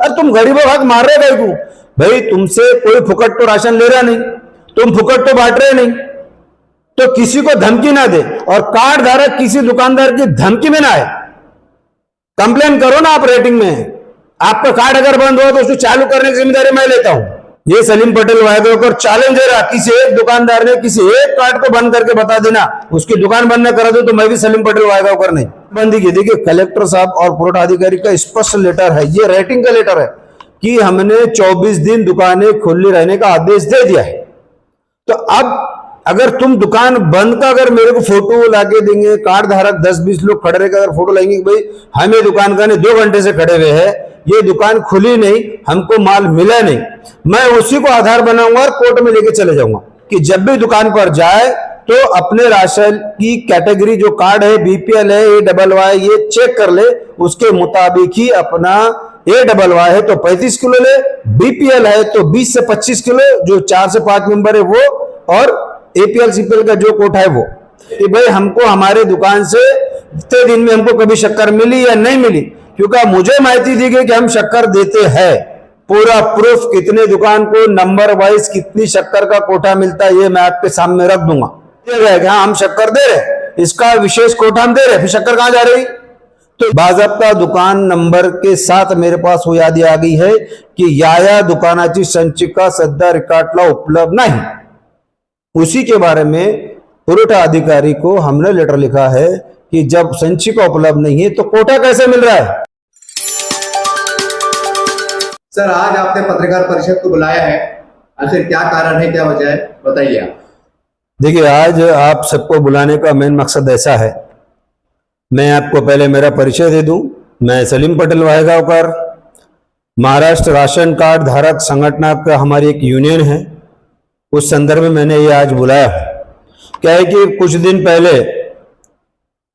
अरे तुम गरीबों का हक मार रहे भाई को, भाई तुमसे कोई फुकट तो राशन ले रहा नहीं, तुम फुकट तो बांट रहे नहीं, तो किसी को धमकी ना दे, और कार्ड धारक किसी दुकानदार की धमकी में ना आए। कंप्लेन करो ना आप रेटिंग में, आपका कार्ड अगर बंद हुआ तो उसको चालू करने की जिम्मेदारी मैं लेता हूं। ये सलीम पटेल वायगांवकर चैलेंज दे रहा, किसी एक दुकानदार ने किसी एक कार्ड को बंद करके बता देना, उसकी दुकान बंद न करा दो तो मैं भी सलीम पटेल वायगांवकर नहीं बंदी की। देखिए कलेक्टर साहब और पुरवठा अधिकारी का स्पष्ट लेटर है, ये रेटिंग का लेटर है कि हमने 24 दिन दुकानें खुली रहने का आदेश दे दिया है। तो अब अगर तुम दुकान बंद का अगर मेरे को फोटो लाके देंगे, कार्ड धारक 10-20 लोग खड़े रहकर अगर फोटो लाएंगे कि भाई हमें दुकान का 2 घंटे से खड़े हुए हैं, ये दुकान खुली नहीं, हमको माल मिला नहीं, मैं उसी को आधार बनाऊंगा और कोर्ट में लेके चले जाऊंगा कि जब भी दुकान पर जाए तो अपने राशन की कैटेगरी जो कार्ड है, बीपीएल है, AYY, ये चेक कर ले, उसके मुताबिक ही अपना AYY है तो 35 किलो ले, बीपीएल है तो 20 से 25 किलो, जो 4 से 5 मेंबर है वो, और APL CPL का जो कोटा है वो, कि भाई हमको हमारे दुकान से इतने दिन में हमको कभी शक्कर मिली या नहीं मिली, क्योंकि मुझे माहिती दी गई कि हम शक्कर देते हैं। पूरा प्रूफ कितने दुकान को नंबर वाइज कितनी शक्कर का कोटा मिलता है ये मैं आपके सामने रख दूंगा। हाँ हम शक्कर दे रहे, इसका विशेष कोटा हम दे रहे, फिर शक्कर कहां जा रही? तो बाज़ाब्ता दुकान नंबर के साथ मेरे पास वो यादी आ गई है कि या दुकानाची संचिका सध्या रिकार्डला उपलब्ध नहीं। उसी के बारे में पुरवठा अधिकारी को हमने लेटर लिखा है कि जब संचिका उपलब्ध नहीं है तो कोटा कैसे मिल रहा है। सर आज आपने पत्रकार परिषद को बुलाया है, आखिर क्या कारण है, क्या वजह है, बताइए आप। देखिए आज आप सबको बुलाने का मेन मकसद ऐसा है, मैं आपको पहले मेरा परिचय दे दूं। मैं सलीम पटेल वायगांवकर, महाराष्ट्र राशन कार्ड धारक संगठन का हमारी एक यूनियन है, उस संदर्भ में मैंने ये आज बुलाया। क्या है कि कुछ दिन पहले,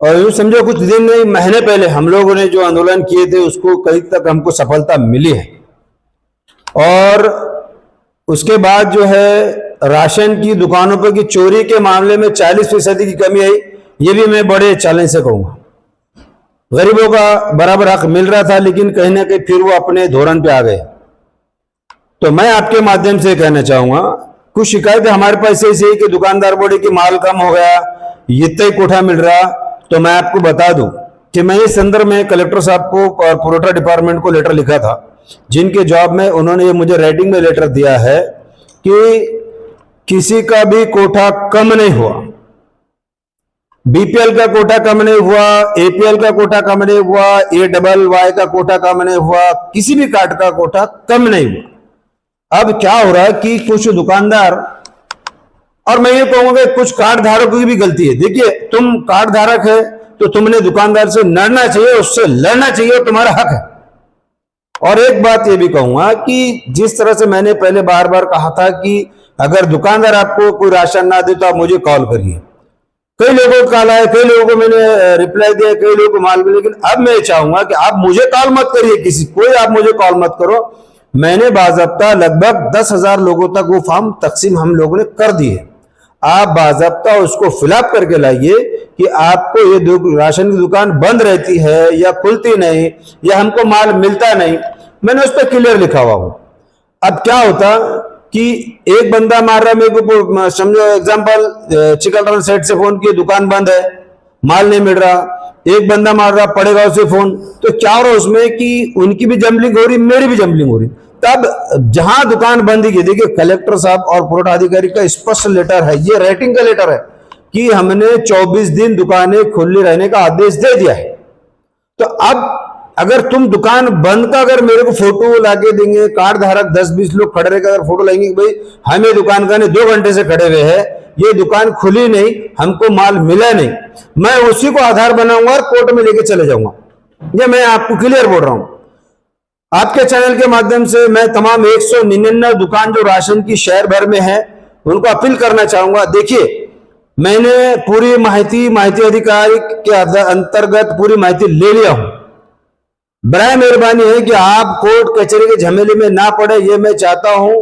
और यूं समझो कुछ दिन नहीं महीने पहले, हम लोगों ने जो आंदोलन किए थे उसको कहीं तक हमको सफलता मिली है, और उसके बाद जो है राशन की दुकानों पर की चोरी के मामले में 40% की कमी आई। ये भी मैं बड़े चैलेंज से कहूंगा, गरीबों का बराबर हक मिल रहा था, लेकिन कहीं ना कहीं फिर वो अपने धोरण पे आ गए। तो मैं आपके माध्यम से कहना चाहूंगा, कुछ शिकायतें हमारे पास ऐसी है कि दुकानदार बोले कि माल कम हो गया, इतना ही कोठा मिल रहा। तो मैं आपको बता दूं कि मैं इस संदर्भ में कलेक्टर साहब को और पुरवठा डिपार्टमेंट को लेटर लिखा था, जिनके जवाब में उन्होंने ये मुझे राइटिंग में लेटर दिया है कि किसी का भी कोठा कम नहीं हुआ, बीपीएल का कोटा कम नहीं हुआ, APL का कोटा कम नहीं हुआ, AYY का कोटा कम नहीं हुआ, किसी भी कार्ड का कोटा कम नहीं हुआ। अब क्या हो रहा है कि कुछ दुकानदार, और मैं ये कहूंगा कुछ कार्ड धारकों की भी गलती है। देखिए तुम कार्ड धारक है तो तुमने दुकानदार से लड़ना चाहिए, उससे लड़ना चाहिए, तुम्हारा हक है। और एक बात ये भी कहूंगा कि जिस तरह से मैंने पहले बार बार कहा था कि अगर दुकानदार आपको कोई राशन ना दे तो आप मुझे कॉल करिए, कई लोगों को कॉल आया, कई लोगों को मैंने रिप्लाई दिया, कई लोगों को माल मिला, लेकिन अब मैं चाहूंगा कि आप मुझे कॉल मत करिए, किसी कोई आप मुझे कॉल मत करो। मैंने बाज़ाब्ता लगभग 10,000 लोगों तक वो फॉर्म तकसीम हम लोगों ने कर दिए। आप बाज़ाब्ता उसको फिलअप करके लाइए कि आपको ये राशन की दुकान बंद रहती है या खुलती नहीं, या हमको माल मिलता नहीं, मैंने उस पर क्लियर लिखा हुआ हूं। अब क्या होता कि एक बंदा मार रहा, मेरे को समझो एग्जांपल चिकलटन सेट से फोन किए, दुकान बंद है, माल नहीं मिल रहा, एक बंदा मार रहा पड़ेगा उसे फोन, तो क्या हो रहा उसमें कि उनकी भी जंबलिंग हो रही, मेरी भी जंबलिंग हो रही। तब जहां दुकान बंद की, देखिए कलेक्टर साहब और पुरवठा अधिकारी का स्पष्ट लेटर है, ये रेटिंग का लेटर है कि हमने 24 दिन दुकानें खुली रहने का आदेश दे दिया है। तो अब अगर तुम दुकान बंद का अगर मेरे को फोटो लाके देंगे, कार्ड धारक 10-20 लोग खड़े रहकर अगर फोटो लाएंगे कि भाई हमें दुकान का 2 घंटे से खड़े हुए हैं, ये दुकान खुली नहीं, हमको माल मिला नहीं, मैं उसी को आधार बनाऊंगा और कोर्ट में लेके चले जाऊंगा। ये मैं आपको क्लियर बोल रहा हूं। आपके चैनल के माध्यम से मैं तमाम 199 दुकान जो राशन की शहर भर में है उनको अपील करना चाहूंगा। देखिए मैंने पूरी माहिती अधिकारी के अंतर्गत पूरी माहिती ले लिया हूं। बराए मेहरबानी है कि आप कोर्ट कचहरी के झमेले में ना पड़े, ये मैं चाहता हूं,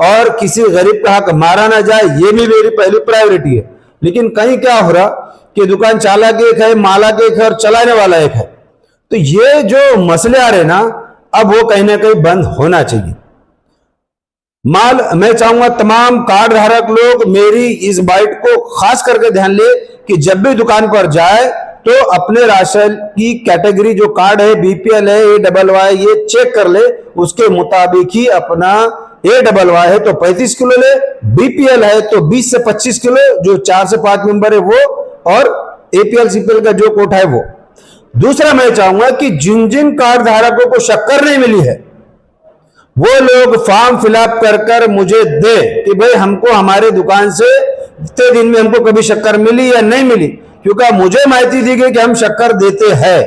और किसी गरीब का हक मारा ना जाए, ये भी मेरी पहली प्रायोरिटी है। लेकिन कहीं क्या हो रहा कि दुकान चालक एक है, मालक एक है और चलाने वाला एक है। तो ये जो मसले आ रहे ना, अब वो कहीं ना कहीं बंद होना चाहिए। मैं चाहूंगा तमाम कार्ड धारक लोग मेरी इस बाइट को खास करके ध्यान ले कि जब भी दुकान पर जाए तो अपने राशन की कैटेगरी जो कार्ड है, बीपीएल है, AYY, ये चेक कर ले, उसके मुताबिक ही अपना AYY है तो 35 किलो ले, बीपीएल है तो 20 से 25 किलो, जो 4 से 5 मेंबर है वो, और APL CPL का जो कोटा है वो। दूसरा मैं चाहूंगा कि जिन जिन कार्ड धारकों को शक्कर नहीं मिली है वो लोग फॉर्म फिलअप कर मुझे दे कि भाई हमको हमारे दुकान से इतने दिन में हमको कभी शक्कर मिली या नहीं मिली, क्योंकि मुझे माहिती दी गई कि हम शक्कर देते हैं।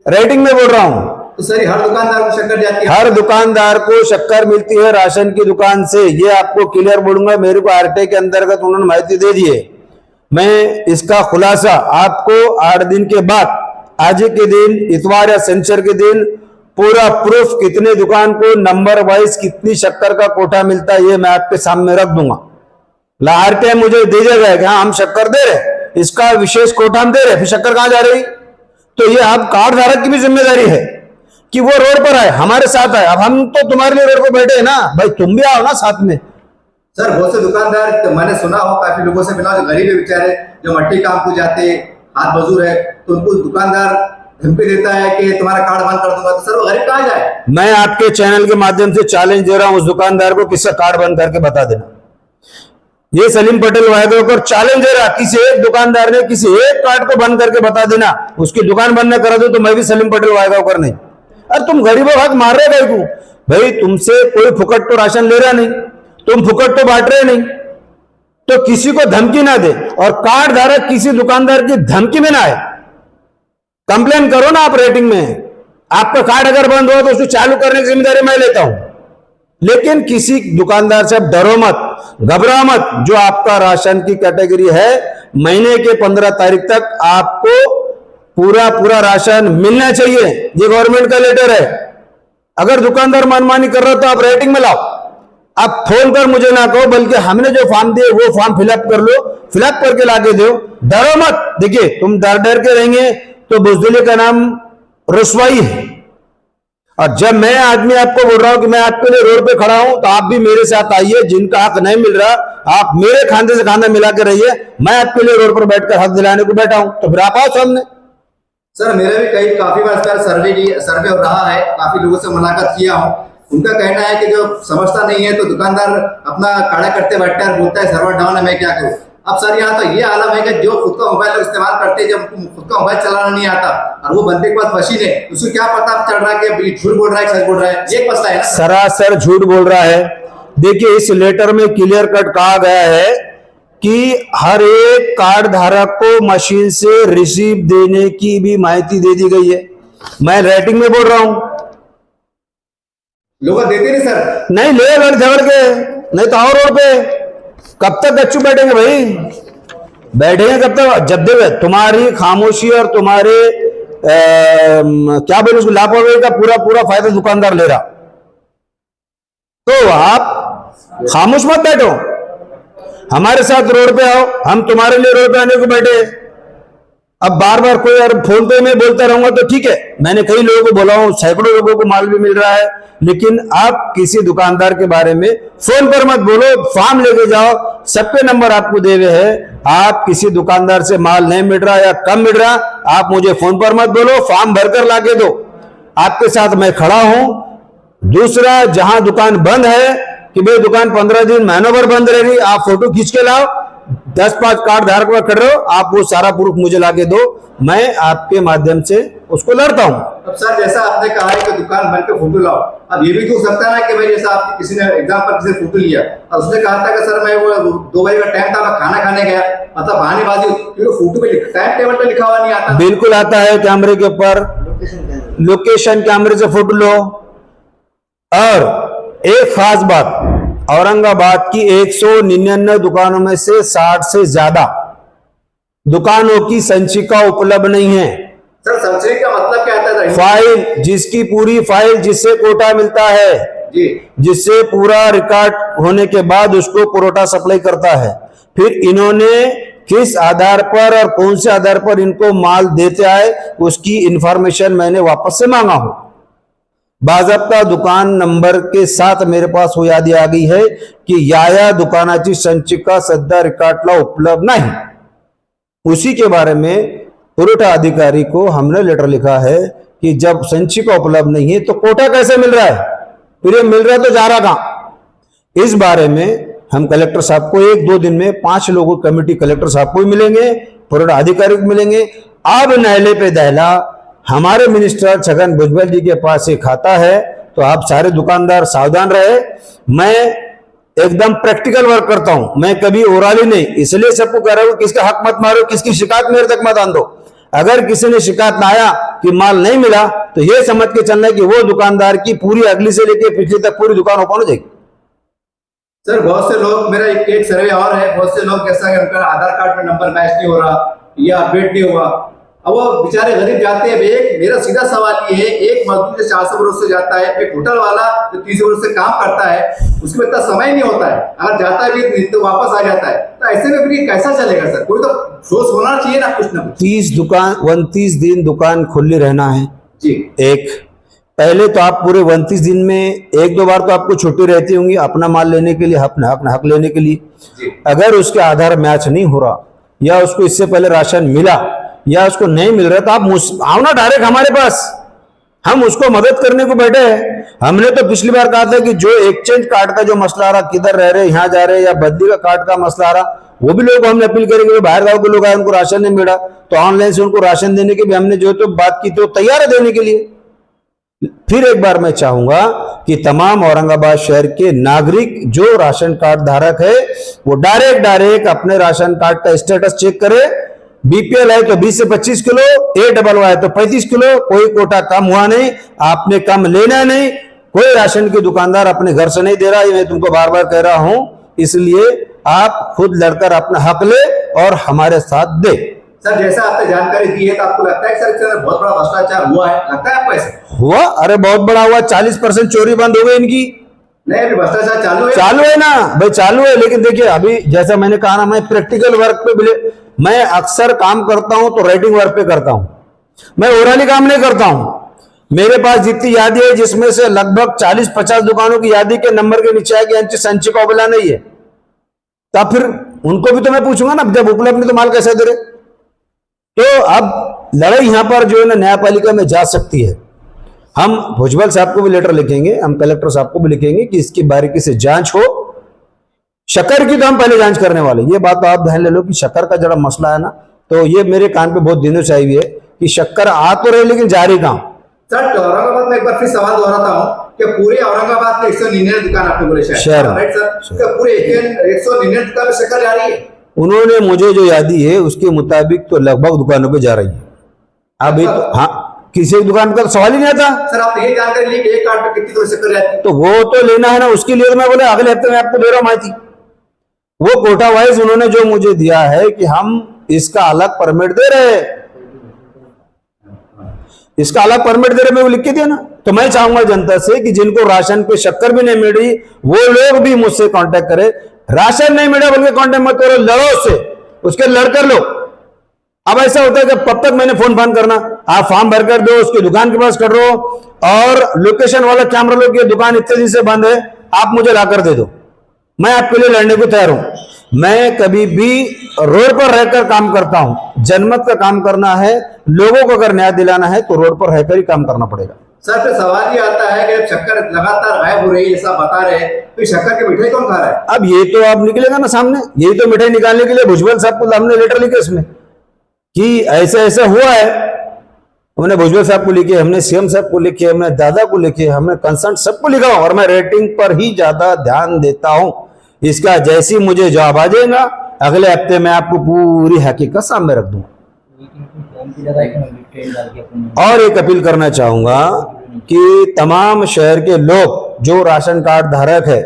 रेटिंग में बोल रहा हूं। तो सर हर दुकानदार को शक्कर जाती है? हर दुकानदार को शक्कर मिलती है राशन की दुकान से, ये आपको क्लियर बोलूंगा। मेरे को आरटीआई के अंतर्गत उन्होंने माहिती दे दी है। मैं इसका खुलासा आपको 8 दिन के बाद, आज के दिन इतवार या शनिचर के दिन, पूरा प्रूफ कितने दुकान को नंबर वाइज कितनी शक्कर का कोटा मिलता है ये मैं आपके सामने रख दूंगा। आरटीआई मुझे दे देगा कि हाँ हम शक्कर दे रहे, इसका विशेष कोटा हम दे रहे, फिर शक्कर कहां जा रही? तो ये आप कार्ड धारक की भी जिम्मेदारी है कि वो रोड पर आए, हमारे साथ आए। अब हम तो तुम्हारे लिए रोड पर बैठे हैं ना भाई, तुम भी आओ ना साथ में। सर बहुत से दुकानदार तो मैंने सुना हो, काफी लोगों से मिला, जो गरीब है बेचारे, जो मट्टी काम को जाते, हाथ मजदूर है, तो उनको दुकानदार धमकी देता है कि तुम्हारा कार्ड बंद कर दूंगा। तो सर वो गरीब कहां जाए? मैं आपके चैनल के माध्यम से चैलेंज दे रहा हूं उस दुकानदार को, किसका कार्ड बंद करके बता देना। ये सलीम पटेल वायदों चैलेंज दे रहा, किसी एक दुकानदार ने किसी एक कार्ड को बंद करके बता देना, उसकी दुकान बंद न करा दो तो मैं भी सलीम पटेल वायदों नहीं। अरे तुम गरीबों हक मार रहे भाई को, भाई तुमसे कोई फुकट तो राशन ले रहा नहीं, तुम फुकट तो बांट रहे नहीं, तो किसी को धमकी ना दे, और कार्ड धारक किसी दुकानदार की धमकी में ना आए। कंप्लेन करो ना आप रेटिंग में, आपका कार्ड अगर बंद हो तो उसको चालू करने की जिम्मेदारी मैं लेता हूं, लेकिन किसी दुकानदार से डरो मत, घबराओ मत। जो आपका राशन की कैटेगरी है, महीने के 15 तारीख तक आपको पूरा राशन मिलना चाहिए, ये गवर्नमेंट का लेटर है। अगर दुकानदार मनमानी कर रहा तो आप रेटिंग में लाओ, आप फोन कर मुझे ना कहो, बल्कि हमने जो फॉर्म दिए वो फॉर्म फिलअप कर लो, फिलअप करके लाके दो, डरो मत। देखिए तुम डर के रहेंगे तो बुजदिली का नाम रुसवाई है। और जब मैं आदमी आपको बोल रहा हूं कि मैं आपके लिए रोड पे खड़ा हूं, तो आप भी मेरे साथ आइए। जिनका हक नहीं मिल रहा, आप मेरे खांधे से खांधा मिला के रहिए, मैं आपके लिए रोड पर बैठकर हक दिलाने को बैठा हूं, तो फिर आप आओ सामने। सर मेरा भी काफी बार सर्वे हो रहा है, काफी लोगों से मुलाकात किया हूँ। उनका कहना है कि जो समझता नहीं है तो दुकानदार अपना काड़ा करते बैठता है, बोलता है सर्वर डाउन है, मैं क्या करूं। अब सर यहाँ तो ये आलम है कि जो खुद का मोबाइल इस्तेमाल करते हैं, जब खुद का मोबाइल चलाना नहीं आता और वो बंदे के पास मशीन है, उसको क्या पता चल रहा है कि झूठ बोल रहा है, सच बोल रहा है, ये मसला है ना। सरासर झूठ बोल रहा है। देखिए इस लेटर में क्लियर कट कहा गया है कि हर एक कार्ड धारक को मशीन से रिसीव देने की भी माहिती दे दी गई है। मैं रेटिंग में बोल रहा हूं, लोग देते नहीं सर, नहीं ले लड़ झगड़ के, नहीं तो और रोड पे कब तक गच्चू बैठेंगे भाई, बैठेंगे कब तक? जब तक तुम्हारी खामोशी और तुम्हारे क्या बोले उसको लापरवाही का पूरा फायदा दुकानदार ले रहा, तो आप खामोश मत बैठो, हमारे साथ रोड पे आओ, हम तुम्हारे लिए रोड पे आने को बैठे। अब बार बार कोई और फोन पे में बोलता रहूंगा तो ठीक है, मैंने कई लोगों को बोला हूं, सैकड़ों लोगों को माल भी मिल रहा है, लेकिन आप किसी दुकानदार के बारे में फोन पर मत बोलो, फॉर्म लेके जाओ, सबके नंबर आपको दे हुए हैं। आप किसी दुकानदार से माल नहीं मिल रहा या कम मिल रहा, आप मुझे फोन पर मत बोलो, फॉर्म भरकर लाके दो, आपके साथ मैं खड़ा हूं। दूसरा, जहां दुकान बंद है कि भाई दुकान 15 दिन महीनों भर बंद रहेगी, आप फोटो खींच के लाओ, 10-5 कार्ड धारक पर खड़े हो, आप वो सारा प्रूफ मुझे लाके दो, मैं आपके माध्यम से उसको लड़ता हूं। अब सर जैसा आपने कहा है कि दुकान बंद के फोटो लाओ, अब ये भी तो हो सकता है ना कि भाई जैसा आप किसी ने एग्जाम पर किसी फोटो लिया और उसने कहा था कि सर मैं वो 2 बजे का टाइम था, मैं खाना खाने गया, मतलब बहानेबाजी, क्योंकि फोटो पे टाइम टेबल पे लिखा हुआ नहीं आता। बिल्कुल आता है, कैमरे के ऊपर लोकेशन कैमरे से फोटो लो। और एक खास बात, औरंगाबाद की 199 दुकानों में से 60 से ज्यादा दुकानों की संचिका उपलब्ध नहीं है। सर संचय का मतलब क्या आता है? फाइल, जिसकी पूरी फाइल, जिससे कोटा मिलता है जी, जिससे पूरा रिकॉर्ड होने के बाद उसको कोटा सप्लाई करता है। फिर इन्होंने किस आधार पर और कौन से आधार पर इनको माल देते आए, उसकी इंफॉर्मेशन मैंने वापस से मांगा हूं। बाजाबता दुकान नंबर के साथ मेरे पास वो यादी आ गई है की या दुकानाची संचिका सध्या रिकार्डला उपलब्ध नहीं। उसी के बारे में पुरवठा अधिकारी को हमने लेटर लिखा है कि जब संचिका उपलब्ध नहीं है तो कोटा कैसे मिल रहा है, फिर ये मिल रहा है तो जा रहा कहां। इस बारे में हम कलेक्टर साहब को 1-2 दिन में 5 लोगों की कमेटी कलेक्टर साहब को भी मिलेंगे, पुरवठा अधिकारी को मिलेंगे। अब नहले पे दहला हमारे मिनिस्टर छगन भुजबल जी के पास एक खाता है, तो आप सारे दुकानदार सावधान रहे। मैं एकदम प्रैक्टिकल वर्क करता हूं, मैं कभी ओराली नहीं, इसलिए सबको कह रहा हूं किसका हक मत मारो, किसकी शिकायत मेरे तक मत आन दो। अगर किसी ने शिकायत ना आया कि माल नहीं मिला तो ये समझ के चलना है कि वो दुकानदार की पूरी अगली से लेकर पिछली तक पूरी दुकान ओपन हो जाएगी। सर बहुत से लोग, मेरा एक सर्वे और है, बहुत से लोग कैसा है उनका आधार कार्ड में नंबर मैच नहीं हो रहा या अपडेट नहीं हुआ, अब वो बेचारे गरीब जाते हैं। एक मेरा सीधा सवाल ये है, एक मजदूर जो 400 बरस से जाता है, एक होटल वाला जो 30 बरस से काम करता है, उसमें इतना समय नहीं होता है, अगर जाता है भी तो वापस आ जाता है, तो ऐसे में फिर कैसा चलेगा सर? कोई तो सोच होना चाहिए ना, कुछ ना कुछ। 29 दिन दुकान खुली रहना है जी। एक पहले तो आप पूरे 29 दिन में 1-2 बार तो आपको छुट्टी रहती होंगी अपना माल लेने के लिए, अपना हक लेने के लिए। अगर उसके आधार मैच नहीं हो रहा या उसको इससे पहले राशन मिला या उसको नहीं मिल रहा तो आप आओ ना डायरेक्ट हमारे पास, हम उसको मदद करने को बैठे हैं। हमने तो पिछली बार कहा था कि जो एक्सचेंज कार्ड का जो मसला आ रहा, किधर रह रहे यहाँ जा रहे या बदली का कार्ड का मसला आ रहा, वो भी लोग हमने अपील करेंगे। बाहर गांव के लोग आए उनको राशन नहीं मिला तो ऑनलाइन से उनको राशन देने की भी हमने जो तो बात की तो तैयार है देने के लिए। फिर एक बार मैं चाहूंगा कि तमाम औरंगाबाद शहर के नागरिक जो राशन कार्ड धारक है वो डायरेक्ट अपने राशन कार्ड का स्टेटस चेक करे। बीपीएल है तो 20 से 25 किलो, AWY है तो 35 किलो, कोई कोटा कम हुआ नहीं, आपने कम लेना नहीं। कोई राशन की दुकानदार अपने घर से नहीं दे रहा, ये मैं तुमको बार बार कह रहा हूं, इसलिए आप खुद लड़कर अपना हक ले और हमारे साथ दे। सर जैसा आपने जानकारी दी है तो आपको लगता है सर इसके अंदर बहुत बड़ा भ्रष्टाचार हुआ है, लगता है आपको ऐसा? हुआ, अरे बहुत बड़ा हुआ। 40% चोरी बंद हो गई इनकी। नहीं अभी भ्रष्टाचार चालू है ना भाई, चालू है। लेकिन देखिए अभी जैसा मैंने कहा ना, मैं प्रैक्टिकल वर्क पे मैं अक्सर काम करता हूं तो राइटिंग वर्क पे करता हूं, मैं ओरली काम नहीं करता हूं। मेरे पास जितनी यादी है जिसमें से लगभग 40-50 दुकानों की यादी के नंबर के नीचे है कि यांची संचिका उपलब्ध नहीं है, तब फिर उनको भी तो मैं पूछूंगा ना, जब उपलब्ध नहीं तो माल कैसे दे रहे। तो अब लड़ाई यहां पर जो है ना न्यायपालिका में जा सकती है। हम भुजबल साहब को भी लेटर लिखेंगे, हम कलेक्टर साहब को भी लिखेंगे कि इसकी बारीकी से जांच हो। शक्कर की तो हम पहले जांच करने वाले, ये बात तो आप ध्यान ले लो कि शक्कर का जरा मसला है ना, तो ये मेरे कान पे बहुत दिनों से आई हुई है कि शक्कर आ तो रही लेकिन जा रही कहां। सर औरंगाबाद में एक बार फिर सवाल दोहराता हूं कि पूरे औरंगाबाद में 199 दुकान आपने बोले शायद, राइट सर? क्या पूरे 199 दुकान में शक्कर जा रही है? उन्होंने मुझे जो यादी है उसके मुताबिक तो लगभग दुकानों पे जा रही है। अभी तो हाँ, किसी दुकान का सवाल ही नहीं आता। सर आप ये जानकारी ली कि एक कार्ड पे कितनी शक्कर जाती है? तो वो तो लेना है ना, उसके लिए तो मैं बोले अगले हफ्ते में आपको दे रहा हूं माहिती। वो कोटा वाइज उन्होंने जो मुझे दिया है कि हम इसका अलग परमिट दे रहे हैं, इसका अलग परमिट दे रहे, मैं वो लिख के दिया ना। तो मैं चाहूंगा जनता से कि जिनको राशन पे शक्कर भी नहीं मिल रही वो लोग भी मुझसे कांटेक्ट करें। राशन नहीं मिला बोल के कांटेक्ट मत करो, लड़ो उससे, उसके लड़कर लो। अब ऐसा होता है कि कब तक मैंने फोन करना, आप फॉर्म भर कर दो, उसकी दुकान के पास कर दो और लोकेशन वाला कैमरा लो कि दुकान इतने दिन से बंद है, आप मुझे लाकर दे दो, मैं आपके लिए लड़ने को तैयार हूं। मैं कभी भी रोड पर रहकर काम करता हूं, जनमत का काम करना है, लोगों को अगर न्याय दिलाना है तो रोड पर रहकर ही काम करना पड़ेगा। सर फिर सवाल ये आता है कि शक्कर लगातार गायब हो रही है, ऐसा बता रहे हैं, तो शक्कर की मिठाई कौन खा रहा है? अब ये तो अब निकलेगा ना सामने, यही तो मिठाई निकालने के लिए भुजबल साहब को हमने लेटर लिखे इसमें कि ऐसे ऐसे हुआ है। हमने भुजबल साहब को लिखे, हमने सीएम साहब को लिखे, हमने दादा को लिखे, हमने कंसर्न सबको लिखा और मैं रेटिंग पर ही ज्यादा ध्यान देता हूं। इसका जैसी मुझे जवाब आ जाएगा अगले हफ्ते में आपको पूरी हकीकत सामने रख दूंगा। और एक अपील करना चाहूंगा कि तमाम शहर के लोग जो राशन कार्ड धारक है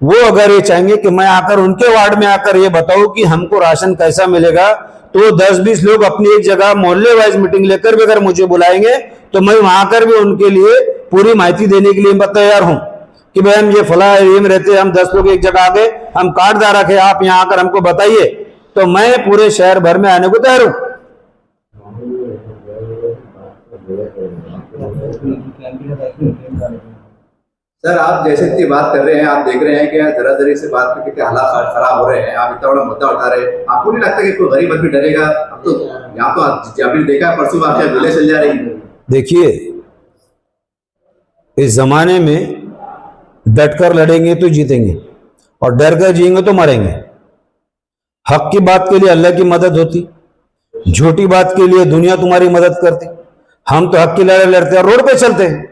वो अगर ये चाहेंगे कि मैं आकर उनके वार्ड में आकर ये बताऊं कि हमको राशन कैसा मिलेगा, तो 10-20 लोग अपनी एक जगह मोहल्ले वाइज मीटिंग लेकर भी अगर मुझे बुलाएंगे तो मैं वहां आकर भी उनके लिए पूरी माहिती देने के लिए मैं तैयार हूं कि भाई हम ये फला एरिया में रहते हैं, हम 10 लोग एक जगह आ गए, हम कार्ड धारक है, आप यहाँ आकर हमको बताइए, तो मैं पूरे शहर भर में आने को तैयार हूं। सर आप जैसे इतनी बात कर रहे हैं, आप देख रहे हैं कि जरा जरी से बात करके कितने हालात खराब हो रहे हैं, आप इतना बड़ा मुद्दा उठा रहे हैं, आपको नहीं लगता कि कोई गरीब आदमी डरेगा? अब तो यहाँ तो आपने देखा है, परसों आपके गोले चल जा रही है। देखिए, इस जमाने में डटकर लड़ेंगे तो जीतेंगे और डर कर जिएंगे तो मरेंगे। हक की बात के लिए अल्लाह की मदद होती, झूठी बात के लिए दुनिया तुम्हारी मदद करती। हम तो हक की लड़ाई लड़ते हैं, रोड पे चलते हैं।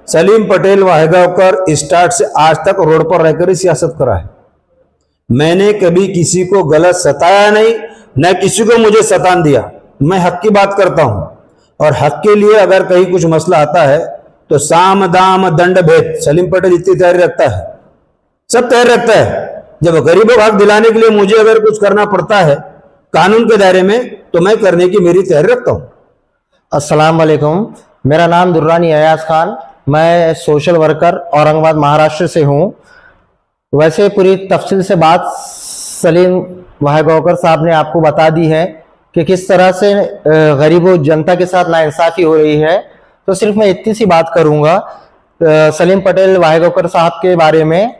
सलीम पटेल वाहेगांवकर स्टार्ट से आज तक रोड पर रहकर ही सियासत करा है। मैंने कभी किसी को गलत सताया नहीं, न किसी को मुझे सतान दिया। मैं हक की बात करता हूं और हक के लिए अगर कहीं कुछ मसला आता है तो साम दाम दंड भेद सलीम पटेल इतनी तैयारी रखता है, सब तैयार रखता है। जब गरीबों को हक दिलाने के लिए मुझे अगर कुछ करना पड़ता है कानून के दायरे में, तो मैं करने की मेरी तैयारी रखता हूं। अस्सलाम वालेकुम, मेरा नाम दुर्रानी अयाज खान, मैं सोशल वर्कर औरंगाबाद महाराष्ट्र से हूं। वैसे पूरी तफसील से बात सलीम वाहेगांवकर साहब ने आपको बता दी है कि किस तरह से गरीबों जनता के साथ नाइंसाफ़ी हो रही है। तो सिर्फ मैं इतनी सी बात करूंगा सलीम पटेल वाहेगांवकर साहब के बारे में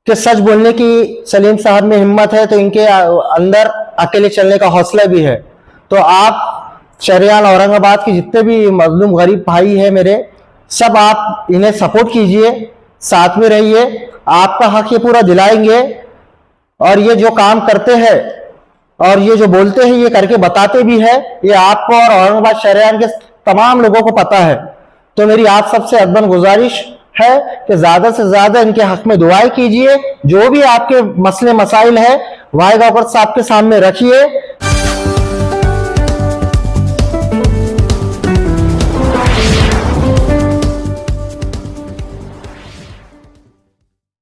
कि सच बोलने की सलीम साहब में हिम्मत है तो इनके अंदर अकेले चलने का हौसला भी है। तो आप शहरियान औरंगाबाद के जितने भी मजलूम गरीब भाई हैं मेरे, सब आप इन्हें सपोर्ट कीजिए, साथ में रहिए, आपका हक ये पूरा दिलाएंगे। और ये जो काम करते हैं और ये जो बोलते हैं ये करके बताते भी है, ये आपको और औरंगाबाद शहरियान के तमाम लोगों को पता है। तो मेरी आप सबसे अदबन गुजारिश है कि ज्यादा से ज्यादा इनके हक में दुआएं कीजिए। जो भी आपके मसले मसाइल है वाहेगांवकर साहब के सामने रखिए।